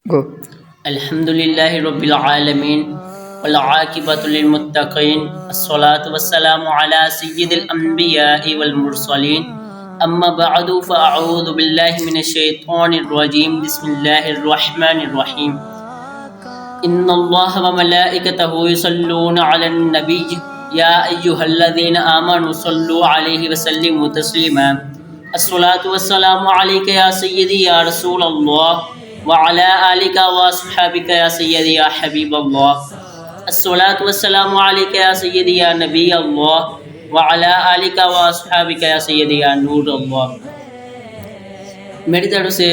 گو الحمد للہ رب العالمین والعاقبۃ للمتقین الصلاۃ والسلام علی سید الانبیاء والمرسلین اما بعد فاعوذ باللہ من الشیطان الرجیم بسم اللہ الرحمن الرحیم ان اللہ وملائکتہ یصلون علی النبی یا ایہا الذین آمنوا صلوا علیہ وسلموا تسلیما الصلاۃ والسلام علیک یا سیدی یا رسول اللہ وعلى آلك وصحبك يا سيدي يا حبيب الله الصلاة والسلام عليك يا سيدي يا نبي الله وعلى آلك وصحبك يا سيدي يا نور الله۔ میری طرف سے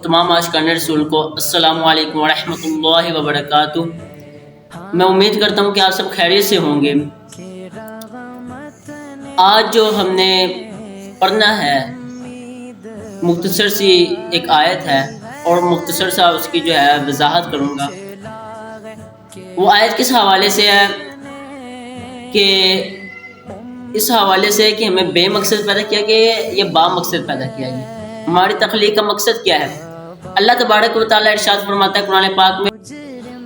تمام عاشقان رسول کو السلام علیکم ورحمۃ اللہ وبرکاتہ۔ میں امید کرتا ہوں کہ آپ سب خیریت سے ہوں گے۔ آج جو ہم نے پڑھنا ہے مختصر سی ایک آیت ہے اور مختصر سا اس کی جو ہے وضاحت کروں گا۔ وہ آیت کس حوالے سے ہے کہ اس حوالے سے کہ ہمیں بے مقصد پیدا کیا گیا ہے یا با مقصد پیدا کیا گیا ہے، ہماری تخلیق کا مقصد کیا ہے۔ اللہ تبارک و تعالیٰ ارشاد فرماتا ہے قرآن پاک میں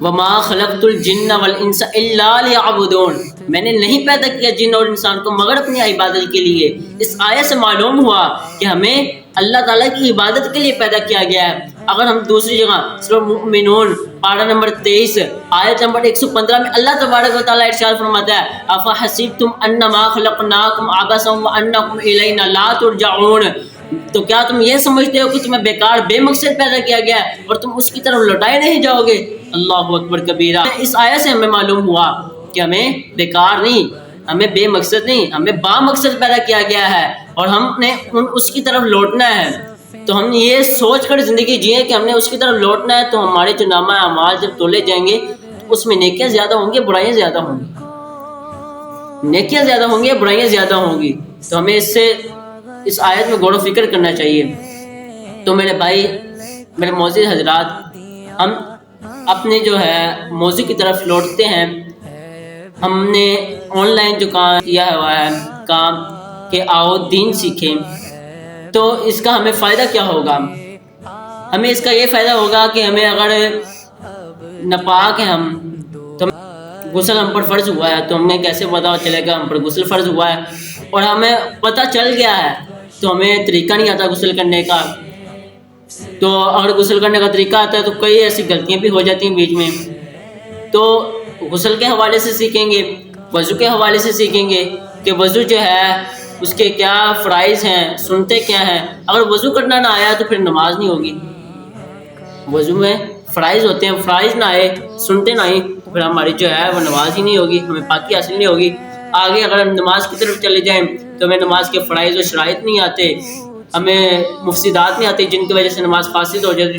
وَمَا خَلَقْتُ الْجِنَّ وَالْإِنسَ إِلَّا لِيَعْبُدُونَ، میں نے نہیں پیدا کیا جن اور انسان کو مگر اپنی عبادت کے لیے۔ اس آیت سے معلوم ہوا کہ ہمیں اللہ تعالیٰ کی عبادت کے لیے پیدا کیا گیا ہے۔ اگر ہم دوسری جگہ سورہ مومنون پارہ نمبر 23 آیت نمبر 115 میں اللہ تبارک و تعالیٰ ارشاد فرماتا ہے اَفَحَسِبْتُمْ أَنَّمَا خَلَقْنَاكُمْ عَبَثًا وَأَنَّكُمْ إِلَيْنَا لَا تُرْجَعُونَ، تو کیا تم یہ سمجھتے ہو کہ تمہیں بیکار بے مقصد پیدا کیا گیا ہے اور تم اس کی طرف لوٹائے نہیں جاؤ گے؟ اللہ اکبر کبیرہ۔ اس آیت سے ہمیں معلوم ہوا کہ ہمیں بیکار نہیں، ہمیں بے مقصد نہیں، ہمیں با مقصد پیدا کیا گیا ہے اور ہم نے اس کی طرف لوٹنا ہے۔ تو ہم یہ سوچ کر زندگی جئیں کہ ہم نے اس کی طرف لوٹنا ہے، تو ہمارے جو نامہ اعمال جب تولے جائیں گے اس میں نیکیاں زیادہ ہوں گی، برائیاں زیادہ ہوں گی، نیکیاں زیادہ ہوں گی، برائیاں زیادہ ہوں گی۔ تو ہمیں اس آیت میں غور و فکر کرنا چاہیے۔ تو میرے بھائی، میرے معزز حضرات، ہم اپنے جو ہے موضوع کی طرف لوٹتے ہیں۔ ہم نے آن لائن جو کام کیا ہوا ہے کام کہ آؤ دین سیکھیں، تو اس کا ہمیں فائدہ کیا ہوگا؟ ہمیں اس کا یہ فائدہ ہوگا کہ ہمیں اگر ناپاک ہیں ہم تو غسل ہم پر فرض ہوا ہے، تو ہمیں کیسے پتہ چلے گا ہم پر غسل فرض ہوا ہے؟ اور ہمیں پتہ چل گیا ہے تو ہمیں طریقہ نہیں آتا غسل کرنے کا، تو اگر غسل کرنے کا طریقہ آتا ہے تو کئی ایسی غلطیاں بھی ہو جاتی ہیں بیچ میں۔ تو غسل کے حوالے سے سیکھیں گے، وضو کے حوالے سے سیکھیں گے کہ وضو جو ہے اس کے کیا فرائض ہیں، سنتے کیا ہیں۔ اگر وضو کرنا نہ آیا تو پھر نماز نہیں ہوگی۔ وضو میں فرائض ہوتے ہیں، فرائض نہ آئے، سنتے نہ آئیں تو پھر ہماری جو ہے وہ نماز ہی نہیں ہوگی، ہمیں پاکی حاصل نہیں ہوگی۔ آگے اگر ہم نماز کی طرف چلے جائیں تو ہمیں نماز کے فرائض و شرائط نہیں آتے، ہمیں مفسدات نہیں آتے جن کی وجہ سے نماز فاسد ہو جاتی،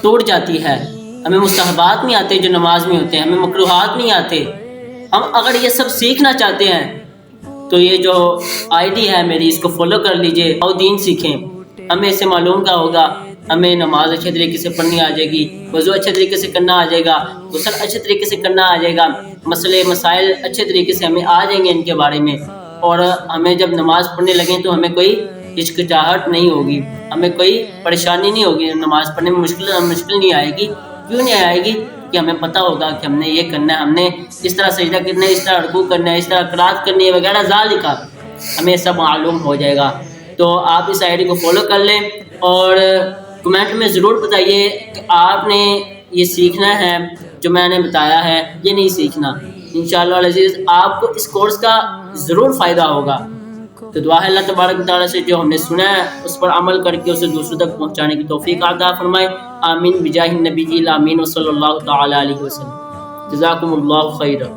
ٹوٹ جاتی ہے۔ ہمیں مستحبات نہیں آتے جو نماز میں ہوتے ہیں، ہمیں مکروہات نہیں آتے۔ ہم اگر یہ سب سیکھنا چاہتے ہیں تو یہ جو آئی ڈی ہے میری، اس کو فالو کر لیجئے، آؤ دین سیکھیں۔ ہمیں اس سے معلوم کیا ہوگا؟ ہمیں نماز اچھے طریقے سے پڑھنی آ جائے گی، وضو اچھے طریقے سے کرنا آ جائے گا، غسل اچھے طریقے سے کرنا آ جائے گا، مسئلے مسائل اچھے طریقے سے ہمیں آ جائیں گے ان کے بارے میں، اور ہمیں جب نماز پڑھنے لگیں تو ہمیں کوئی ہچکچاہٹ نہیں ہوگی، ہمیں کوئی پریشانی نہیں ہوگی، نماز پڑھنے میں مشکل نہیں آئے گی۔ کیوں نہیں آئے گی؟ کہ ہمیں پتہ ہوگا کہ ہم نے یہ کرنا ہے، ہم نے اس طرح سجدہ کرنا ہے، اس طرح رکوع کرنا ہے، اس طرح قرات کرنی ہے وغیرہ ذالک، ہمیں سب معلوم ہو جائے گا۔ تو آپ اس آئی ڈی کو فالو کر لیں اور کمنٹ میں ضرور بتائیے کہ آپ نے یہ سیکھنا ہے جو میں نے بتایا ہے، یہ نہیں سیکھنا۔ انشاءاللہ العزیز آپ کو اس کورس کا ضرور فائدہ ہوگا۔ تو دعا ہے اللہ تبارک و تعالیٰ سے جو ہم نے سنا ہے اس پر عمل کر کے اسے دوسروں تک پہنچانے کی توفیق عطا فرمائے۔ آمین بجاہ النبی الامین وصلی اللہ تعالی علیہ وسلم۔ جزاکم اللہ خیرا۔